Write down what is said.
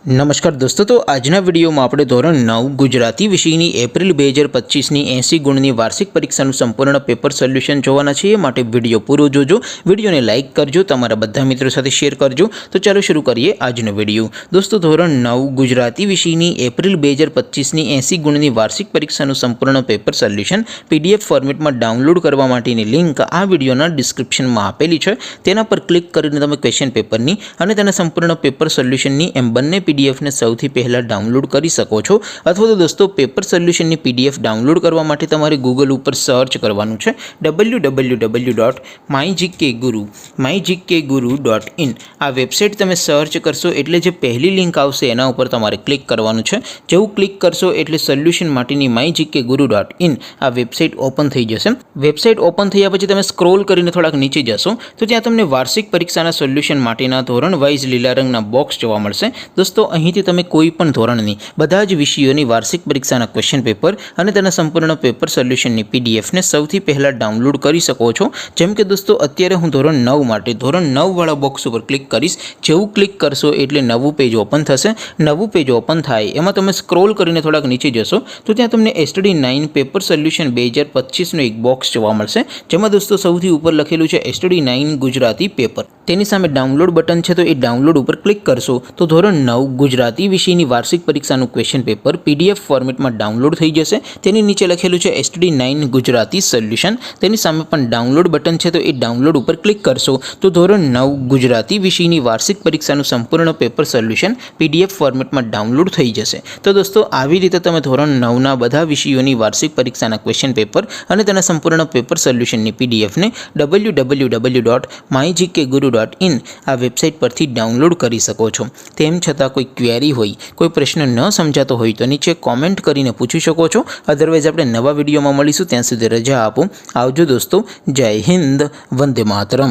नमस्कार दोस्तों, तो आजना विडियो में આપણે ધોરણ 9 ગુજરાતી વિષયની એપ્રિલ 2025ની 80 ગુણની વાર્ષિક પરીક્ષાનું સંપૂર્ણ પેપર સોલ્યુશન જોવાના છીએ। માટે વિડિયો પૂરો જોજો, વિડિયોને લાઇક કરજો, તમારા બધા મિત્રો સાથે શેર કરજો। તો ચાલો શરૂ કરીએ આજનો વિડિયો। દોસ્તો, ધોરણ 9 ગુજરાતી વિષયની એપ્રિલ 2025ની 80 ગુણની વાર્ષિક પરીક્ષાનું સંપૂર્ણ પેપર સોલ્યુશન પીડીએફ ફોર્મેટમાં ડાઉનલોડ કરવા માટેની લિંક આ વિડિયોના ડિસ્ક્રિપ્શનમાં આપેલી છે। તેના પર ક્લિક કરીને તમે ક્વેશ્ચન પેપરની અને તેના સંપૂર્ણ પેપર સોલ્યુશનની એમ બંને पीडीएफ ने सौथी पहला डाउनलॉड कर सको छो। अथवा तो दोस्तों पेपर सोल्यूशन की पीडीएफ डाउनलॉड करवा माटे तमारे गूगल पर सर्च करवानुं छे www.mygkguru.in। आ वेबसाइट तमे सर्च करशो एटले जे पहली लिंक आवशे एना उपर तमारे क्लिक करवानुं छे। जेवुं क्लिक करशो एटले सोल्यूशन माटेनी mygkguru.in आ वेबसाइट ओपन थई जशे। वेबसाइट ओपन थया पछी तमे स्क्रॉल करीने थोड़ाक नीचे जशो तो त्यां तमने वार्षिक परीक्षाना सोल्यूशन माटेना धोरण वाइज लीला रंगना बॉक्स जोवा मळशे। दोस्तों, અહીંથી તમે કોઈ પણ ધોરણની બધા જ વિષયોની વાર્ષિક પરીક્ષાના ક્વેશ્ચન પેપર અને તેના સંપૂર્ણ પેપર સોલ્યુશનની પીડીએફને સૌથી પહેલાં ડાઉનલોડ કરી શકો છો। જેમ કે દોસ્તો, અત્યારે હું ધોરણ 9 માટે ધોરણ 9 વાળા બોક્સ ઉપર ક્લિક કરીશ। જેવું ક્લિક કરશો એટલે નવું પેજ ઓપન થશે। નવું પેજ ઓપન થાય એમાં તમે સ્ક્રોલ કરીને થોડાક નીચે જશો તો ત્યાં તમને STD9 પેપર સોલ્યુશન 2025નું એક બોક્સ જોવા મળશે। જેમાં દોસ્તો સૌથી ઉપર લખેલું છે STD9 ગુજરાતી પેપર। તેની સામે ડાઉનલોડ બટન છે, તો એ ડાઉનલોડ ઉપર ક્લિક કરશો તો ધોરણ 9 ગુજરાતી વિષયની વાર્ષિક પરીક્ષાનું ક્વેશ્ચન પેપર પીડીએફ ફોર્મેટમાં ડાઉનલોડ થઈ જશે। તેની નીચે લખેલું છે STD9 ગુજરાતી સોલ્યુશન। તેની સામે પણ ડાઉનલોડ બટન છે, તો એ ડાઉનલોડ ઉપર ક્લિક કરશો તો ધોરણ 9 ગુજરાતી વિષયની વાર્ષિક પરીક્ષાનું સંપૂર્ણ પેપર સોલ્યુશન પીડીએફ ફોર્મેટમાં ડાઉનલોડ થઈ જશે। તો દોસ્તો, આવી રીતે તમે ધોરણ 9ના બધા વિષયોની વાર્ષિક પરીક્ષાના ક્વેશ્ચન પેપર અને તેના સંપૂર્ણ પેપર સોલ્યુશનની પીડીએફને www.mygkguru.in આ વેબસાઇટ પરથી ડાઉનલોડ કરી શકો છો। તેમ છતાં कोई क्वेरी होय, कोई प्रश्न न समझातो होय तो नीचे कॉमेंट करीने पूछी शको छो। अदरवाइज आपणे नवा विडियोमां मळीशुं, त्यां सुधी रजा आपो। आवजो दोस्तों। जय हिंद, वंदे मातरम।